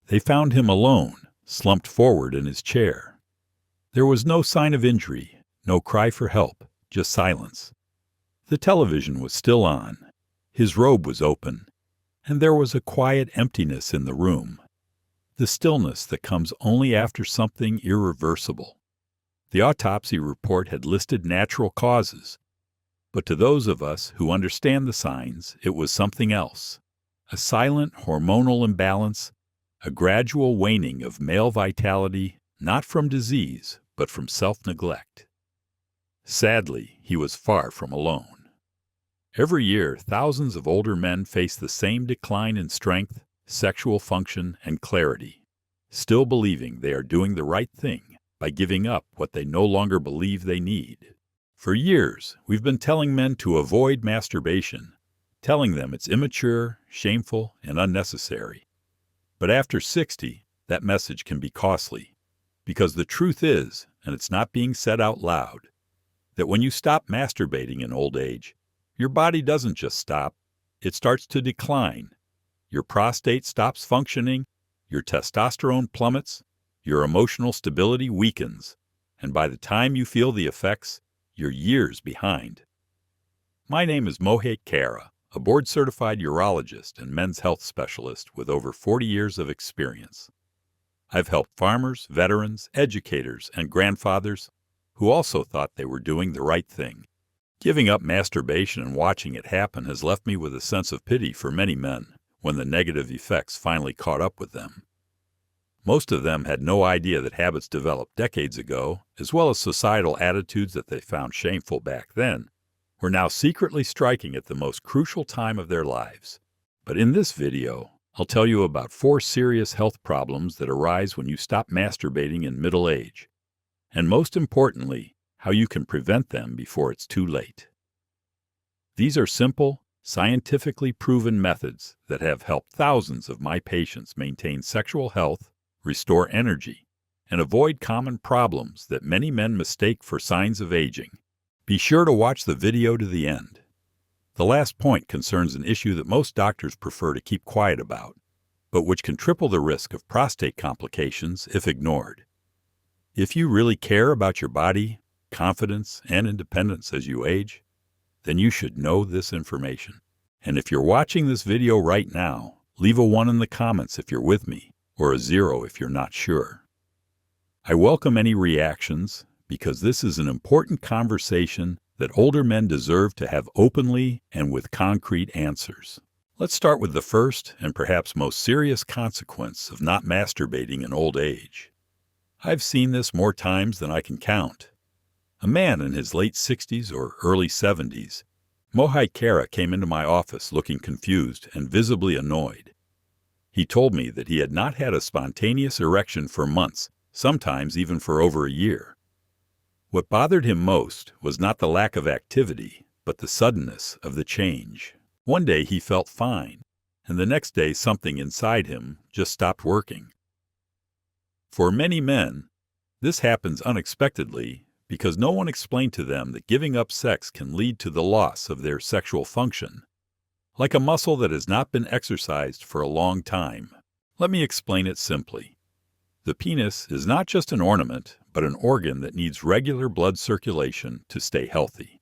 They found him alone, slumped forward in his chair. There was no sign of injury, no cry for help, just silence. The television was still on. His robe was open, and there was a quiet emptiness in the room. The stillness that comes only after something irreversible. The autopsy report had listed natural causes, but to those of us who understand the signs, it was something else. A silent hormonal imbalance, a gradual waning of male vitality, not from disease, but from self-neglect. Sadly, he was far from alone. Every year, thousands of older men face the same decline in strength, sexual function, and clarity, still believing they are doing the right thing by giving up what they no longer believe they need. For years, we've been telling men to avoid masturbation, telling them it's immature, shameful, and unnecessary. But after 60, that message can be costly, because the truth is, and it's not being said out loud, that when you stop masturbating in old age, your body doesn't just stop, it starts to decline. Your prostate stops functioning, your testosterone plummets, your emotional stability weakens, and by the time you feel the effects, you're years behind. My name is Mohit Kara, a board-certified urologist and men's health specialist with over 40 years of experience. I've helped farmers, veterans, educators, and grandfathers who also thought they were doing the right thing. Giving up masturbation and watching it happen has left me with a sense of pity for many men when the negative effects finally caught up with them. Most of them had no idea that habits developed decades ago, as well as societal attitudes that they found shameful back then, were now secretly striking at the most crucial time of their lives. But in this video, I'll tell you about 4 serious health problems that arise when you stop masturbating in middle age, and most importantly, how you can prevent them before it's too late. These are simple, scientifically proven methods that have helped thousands of my patients maintain sexual health, restore energy, and avoid common problems that many men mistake for signs of aging. Be sure to watch the video to the end. The last point concerns an issue that most doctors prefer to keep quiet about, but which can triple the risk of prostate complications if ignored. If you really care about your body, confidence, and independence as you age, then you should know this information. And if you're watching this video right now, leave a 1 in the comments if you're with me, or a 0 if you're not sure. I welcome any reactions because this is an important conversation that older men deserve to have openly and with concrete answers. Let's start with the first and perhaps most serious consequence of not masturbating in old age. I've seen this more times than I can count. A man in his late 60s or early 70s, Mohit Kara, came into my office looking confused and visibly annoyed. He told me that he had not had a spontaneous erection for months, sometimes even for over a year. What bothered him most was not the lack of activity, but the suddenness of the change. One day he felt fine, and the next day something inside him just stopped working. For many men, this happens unexpectedly because no one explained to them that giving up sex can lead to the loss of their sexual function, like a muscle that has not been exercised for a long time. Let me explain it simply. The penis is not just an ornament, but an organ that needs regular blood circulation to stay healthy.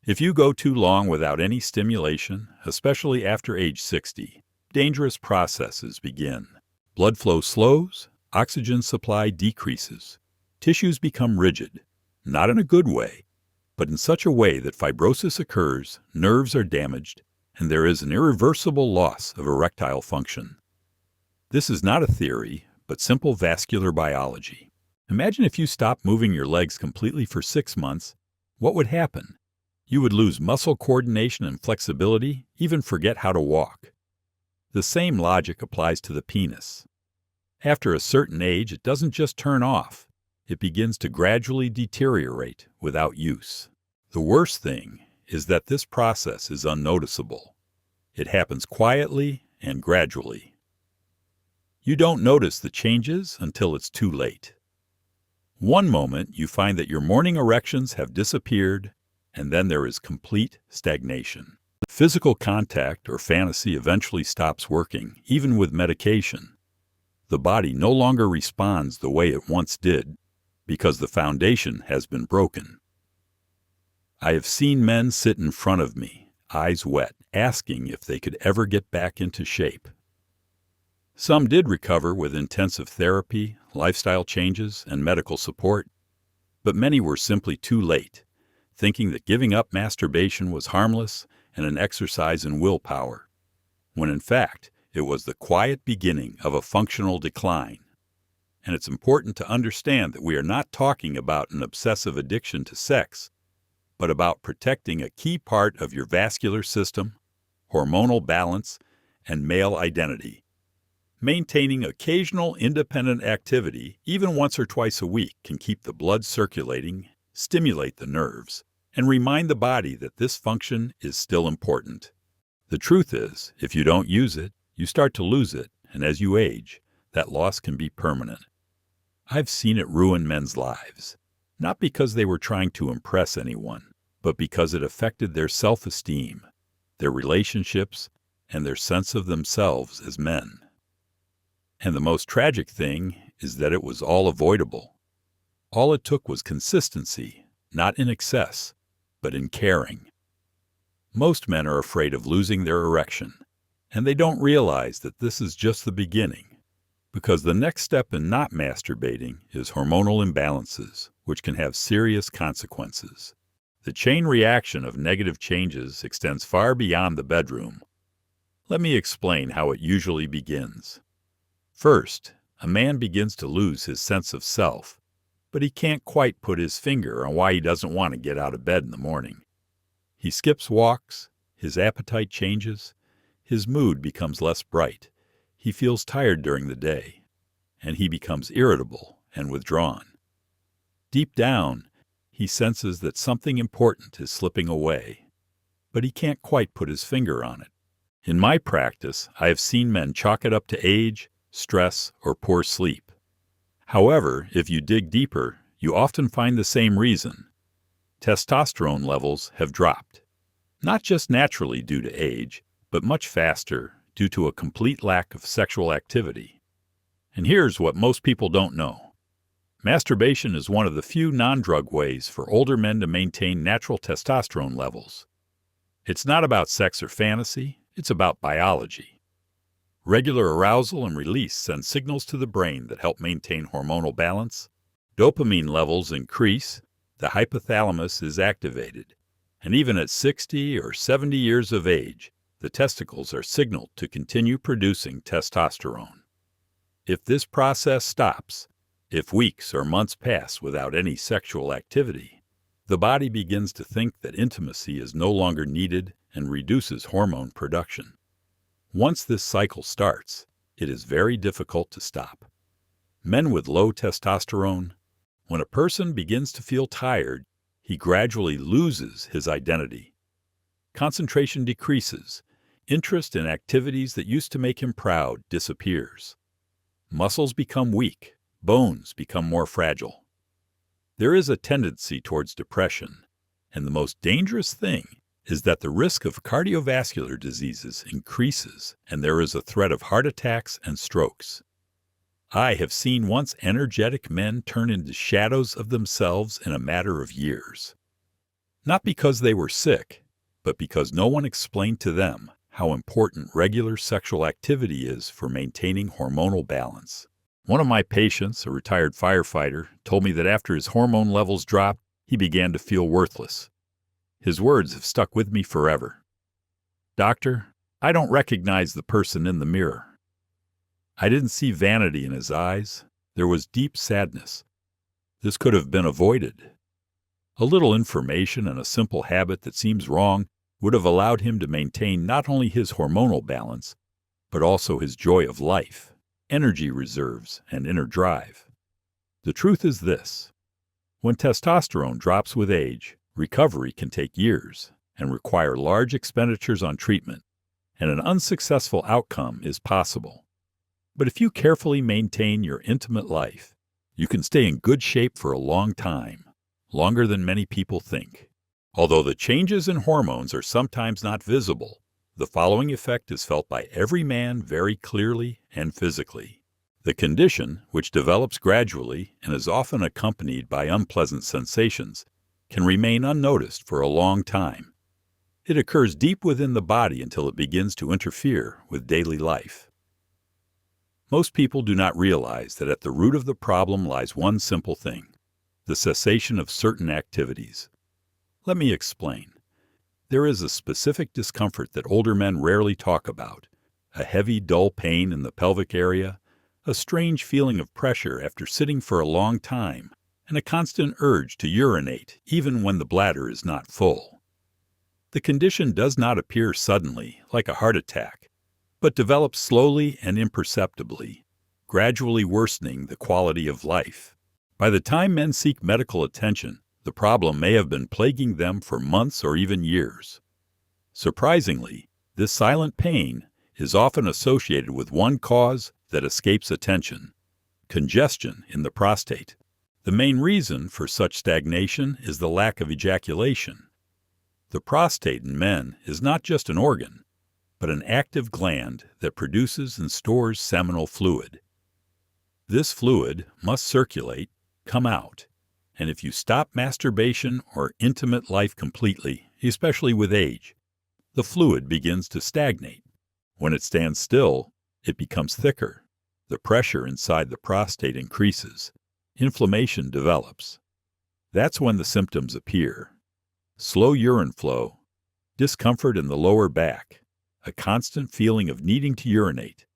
If you go too long without any stimulation, especially after age 60, dangerous processes begin. Blood flow slows, oxygen supply decreases, tissues become rigid, not in a good way, but in such a way that fibrosis occurs, nerves are damaged, and there is an irreversible loss of erectile function. This is not a theory, but simple vascular biology. Imagine if you stopped moving your legs completely for 6 months, what would happen? You would lose muscle coordination and flexibility, even forget how to walk. The same logic applies to the penis. After a certain age, it doesn't just turn off. It begins to gradually deteriorate without use. The worst thing is that this process is unnoticeable. It happens quietly and gradually. You don't notice the changes until it's too late. One moment you find that your morning erections have disappeared, and then there is complete stagnation. Physical contact or fantasy eventually stops working, even with medication. The body no longer responds the way it once did because the foundation has been broken. I have seen men sit in front of me, eyes wet, asking if they could ever get back into shape. Some did recover with intensive therapy, lifestyle changes, and medical support, but many were simply too late, thinking that giving up masturbation was harmless and an exercise in willpower, when in fact it was the quiet beginning of a functional decline. And it's important to understand that we are not talking about an obsessive addiction to sex, but about protecting a key part of your vascular system, hormonal balance, and male identity. Maintaining occasional independent activity, even once or twice a week, can keep the blood circulating, stimulate the nerves, and remind the body that this function is still important. The truth is, if you don't use it, you start to lose it, and as you age, that loss can be permanent. I've seen it ruin men's lives, not because they were trying to impress anyone, but because it affected their self-esteem, their relationships, and their sense of themselves as men. And the most tragic thing is that it was all avoidable. All it took was consistency, not in excess, but in caring. Most men are afraid of losing their erection, and they don't realize that this is just the beginning, because the next step in not masturbating is hormonal imbalances, which can have serious consequences. The chain reaction of negative changes extends far beyond the bedroom. Let me explain how it usually begins. First, a man begins to lose his sense of self, but he can't quite put his finger on why he doesn't want to get out of bed in the morning. He skips walks, his appetite changes, his mood becomes less bright, he feels tired during the day, and he becomes irritable and withdrawn. Deep down, he senses that something important is slipping away, but he can't quite put his finger on it. In my practice, I have seen men chalk it up to age, stress, or poor sleep. However, if you dig deeper, you often find the same reason. Testosterone levels have dropped, not just naturally due to age, but much faster due to a complete lack of sexual activity. And here's what most people don't know. Masturbation is one of the few non-drug ways for older men to maintain natural testosterone levels. It's not about sex or fantasy, it's about biology. Regular arousal and release send signals to the brain that help maintain hormonal balance. Dopamine levels increase, the hypothalamus is activated, and even at 60 or 70 years of age, the testicles are signaled to continue producing testosterone. If this process stops, if weeks or months pass without any sexual activity, the body begins to think that intimacy is no longer needed and reduces hormone production. Once this cycle starts, it is very difficult to stop. Men with low testosterone, when a person begins to feel tired, he gradually loses his identity. Concentration decreases. Interest in activities that used to make him proud disappears. Muscles become weak. Bones become more fragile. There is a tendency towards depression, and the most dangerous thing is that the risk of cardiovascular diseases increases, and there is a threat of heart attacks and strokes. I have seen once energetic men turn into shadows of themselves in a matter of years. Not because they were sick, but because no one explained to them how important regular sexual activity is for maintaining hormonal balance. One of my patients, a retired firefighter, told me that after his hormone levels dropped, he began to feel worthless. His words have stuck with me forever. "Doctor, I don't recognize the person in the mirror." I didn't see vanity in his eyes. There was deep sadness. This could have been avoided. A little information and a simple habit that seems wrong would have allowed him to maintain not only his hormonal balance, but also his joy of life, energy reserves, and inner drive. The truth is this: when testosterone drops with age, recovery can take years and require large expenditures on treatment, and an unsuccessful outcome is possible. But if you carefully maintain your intimate life, you can stay in good shape for a long time, longer than many people think. Although the changes in hormones are sometimes not visible, the following effect is felt by every man very clearly and physically. The condition, which develops gradually and is often accompanied by unpleasant sensations, can remain unnoticed for a long time. It occurs deep within the body until it begins to interfere with daily life. Most people do not realize that at the root of the problem lies one simple thing: the cessation of certain activities. Let me explain. There is a specific discomfort that older men rarely talk about: a heavy, dull pain in the pelvic area, a strange feeling of pressure after sitting for a long time, and a constant urge to urinate even when the bladder is not full. The condition does not appear suddenly, like a heart attack, but develops slowly and imperceptibly, gradually worsening the quality of life. By the time men seek medical attention, the problem may have been plaguing them for months or even years. Surprisingly, this silent pain is often associated with one cause that escapes attention: congestion in the prostate. The main reason for such stagnation is the lack of ejaculation. The prostate in men is not just an organ, but an active gland that produces and stores seminal fluid. This fluid must circulate, come out, and if you stop masturbation or intimate life completely, especially with age, the fluid begins to stagnate. When it stands still, it becomes thicker. The pressure inside the prostate increases. Inflammation develops. That's when the symptoms appear: slow urine flow, discomfort in the lower back, a constant feeling of needing to urinate,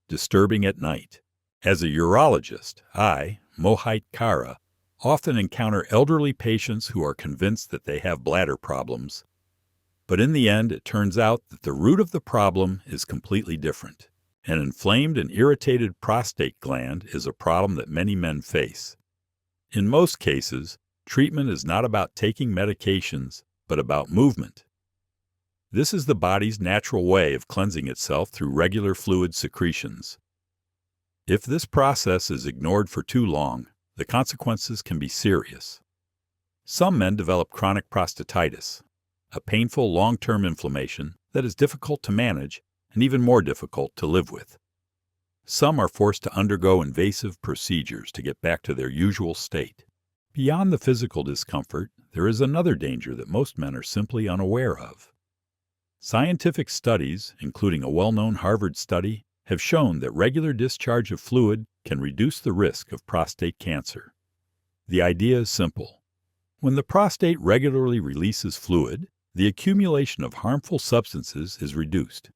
disturbing at night. As a urologist, I, Mohit Kara, often encounter elderly patients who are convinced that they have bladder problems. But in the end, it turns out that the root of the problem is completely different. An inflamed and irritated prostate gland is a problem that many men face. In most cases, treatment is not about taking medications, but about movement. This is the body's natural way of cleansing itself through regular fluid secretions. If this process is ignored for too long, the consequences can be serious. Some men develop chronic prostatitis, a painful long-term inflammation that is difficult to manage and even more difficult to live with. Some are forced to undergo invasive procedures to get back to their usual state. Beyond the physical discomfort, there is another danger that most men are simply unaware of. Scientific studies, including a well-known Harvard study, have shown that regular discharge of fluid can reduce the risk of prostate cancer. The idea is simple. When the prostate regularly releases fluid, the accumulation of harmful substances is reduced.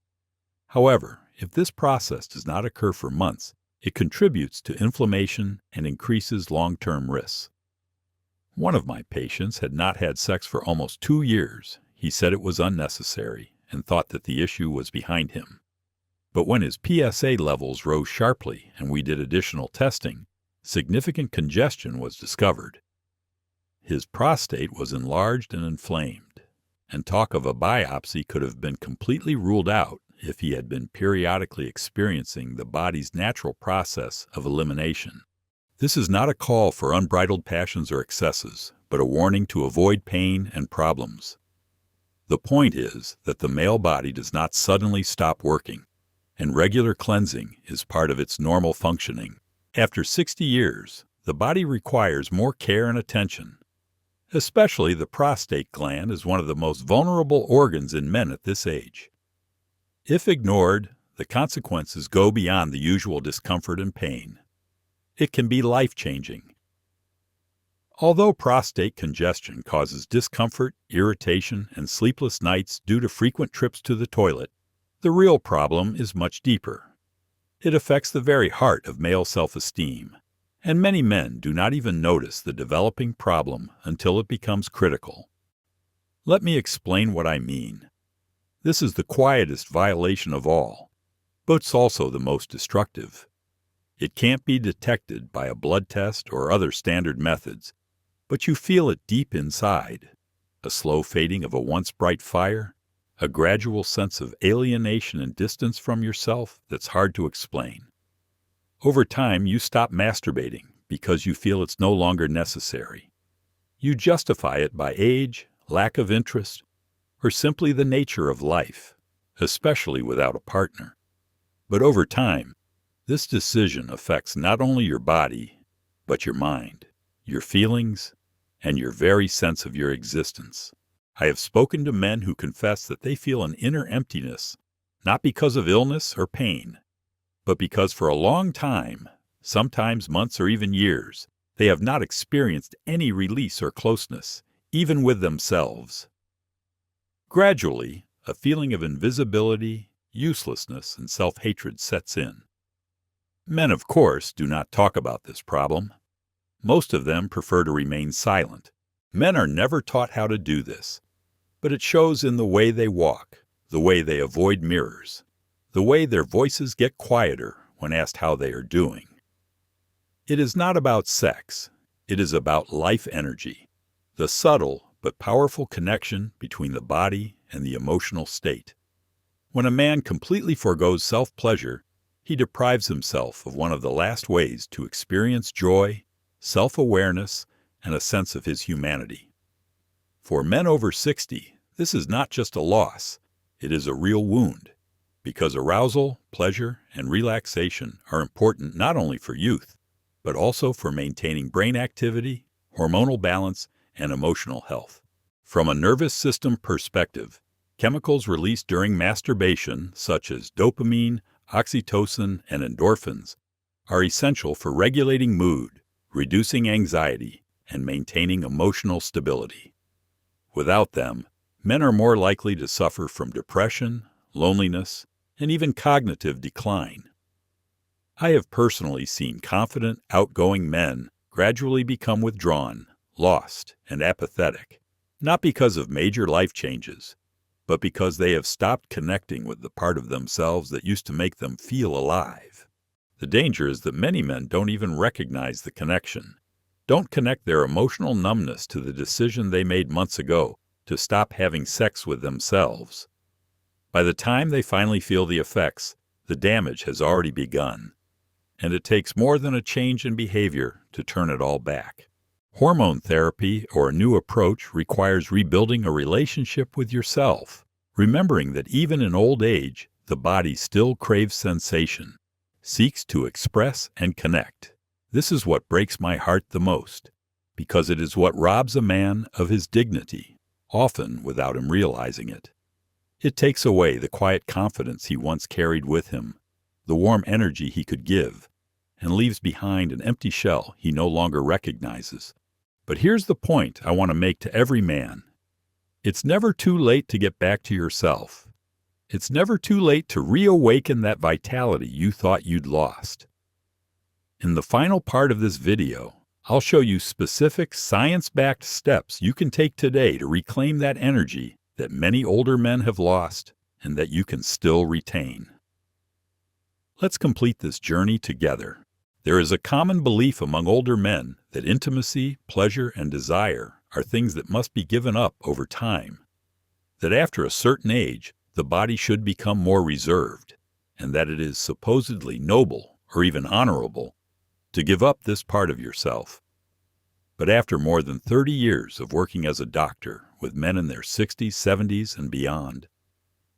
However, if this process does not occur for months, it contributes to inflammation and increases long-term risks. One of my patients had not had sex for almost 2 years. He said it was unnecessary and thought that the issue was behind him. But when his PSA levels rose sharply and we did additional testing, significant congestion was discovered. His prostate was enlarged and inflamed, and talk of a biopsy could have been completely ruled out if he had been periodically experiencing the body's natural process of elimination. This is not a call for unbridled passions or excesses, but a warning to avoid pain and problems. The point is that the male body does not suddenly stop working, and regular cleansing is part of its normal functioning. After 60 years, the body requires more care and attention. Especially the prostate gland is one of the most vulnerable organs in men at this age. If ignored, the consequences go beyond the usual discomfort and pain. It can be life-changing. Although prostate congestion causes discomfort, irritation, and sleepless nights due to frequent trips to the toilet, the real problem is much deeper. It affects the very heart of male self-esteem, and many men do not even notice the developing problem until it becomes critical. Let me explain what I mean. This is the quietest violation of all, but it's also the most destructive. It can't be detected by a blood test or other standard methods, but you feel it deep inside. A slow fading of a once bright fire, a gradual sense of alienation and distance from yourself that's hard to explain. Over time, you stop masturbating because you feel it's no longer necessary. You justify it by age, lack of interest, or simply the nature of life, especially without a partner. But over time, This decision affects not only your body, but your mind, your feelings, and your very sense of your existence. I have spoken to men who confess that they feel an inner emptiness, not because of illness or pain, but because for a long time, sometimes months or even years, they have not experienced any release or closeness, even with themselves. Gradually, a feeling of invisibility, uselessness, and self-hatred sets in. Men, of course, do not talk about this problem. Most of them prefer to remain silent. Men are never taught how to do this, but it shows in the way they walk, the way they avoid mirrors, the way their voices get quieter when asked how they are doing. It is not about sex. It is about life energy, the subtle but powerful connection between the body and the emotional state. When a man completely forgoes self-pleasure, he deprives himself of one of the last ways to experience joy, self-awareness, and a sense of his humanity. For men over 60, this is not just a loss, it is a real wound, because arousal, pleasure, and relaxation are important not only for youth, but also for maintaining brain activity, hormonal balance, and emotional health. From a nervous system perspective, chemicals released during masturbation, such as dopamine, oxytocin, and endorphins, are essential for regulating mood, reducing anxiety, and maintaining emotional stability. Without them, men are more likely to suffer from depression, loneliness, and even cognitive decline. I have personally seen confident, outgoing men gradually become withdrawn, lost, and apathetic, not because of major life changes, but because they have stopped connecting with the part of themselves that used to make them feel alive. The danger is that many men don't even recognize the connection, don't connect their emotional numbness to the decision they made months ago to stop having sex with themselves. By the time they finally feel the effects, the damage has already begun, and it takes more than a change in behavior to turn it all back. Hormone therapy or a new approach requires rebuilding a relationship with yourself, remembering that even in old age, the body still craves sensation, seeks to express and connect. This is what breaks my heart the most, because it is what robs a man of his dignity, often without him realizing it. It takes away the quiet confidence he once carried with him, the warm energy he could give, and leaves behind an empty shell he no longer recognizes. But here's the point I want to make to every man. It's never too late to get back to yourself. It's never too late to reawaken that vitality you thought you'd lost. In the final part of this video, I'll show you specific science-backed steps you can take today to reclaim that energy that many older men have lost and that you can still retain. Let's complete this journey together. There is a common belief among older men that intimacy, pleasure, and desire are things that must be given up over time, that after a certain age, the body should become more reserved, and that it is supposedly noble or even honorable to give up this part of yourself. But after more than 30 years of working as a doctor with men in their 60s, 70s, and beyond,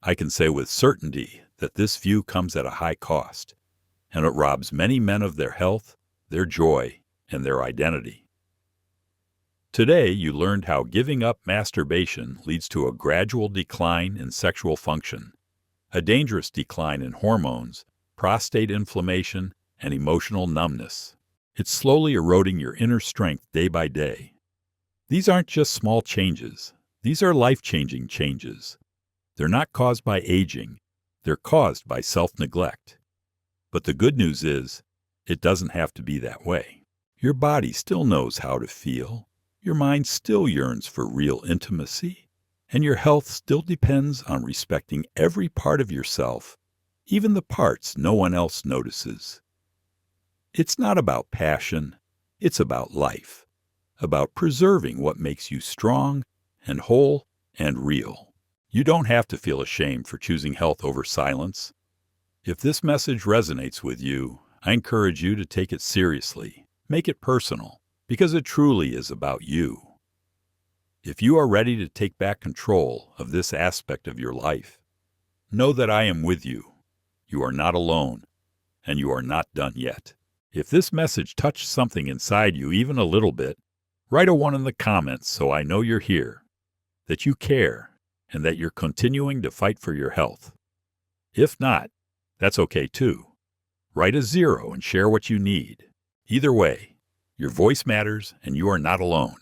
I can say with certainty that this view comes at a high cost, and it robs many men of their health, their joy, and their identity. Today, you learned how giving up masturbation leads to a gradual decline in sexual function, a dangerous decline in hormones, prostate inflammation, and emotional numbness. It's slowly eroding your inner strength day by day. These aren't just small changes. These are life-changing changes. They're not caused by aging. They're caused by self-neglect. But the good news is, it doesn't have to be that way. Your body still knows how to feel. Your mind still yearns for real intimacy. And your health still depends on respecting every part of yourself, even the parts no one else notices. It's not about passion. It's about life, about preserving what makes you strong and whole and real. You don't have to feel ashamed for choosing health over silence. If this message resonates with you, I encourage you to take it seriously. Make it personal, because it truly is about you. If you are ready to take back control of this aspect of your life, know that I am with you. You are not alone. and you are not done yet. If this message touched something inside you even a little bit, write a 1 in the comments so I know you're here, that you care, and that you're continuing to fight for your health. If not, that's okay too. Write a 0 and share what you need. Either way, your voice matters and you are not alone.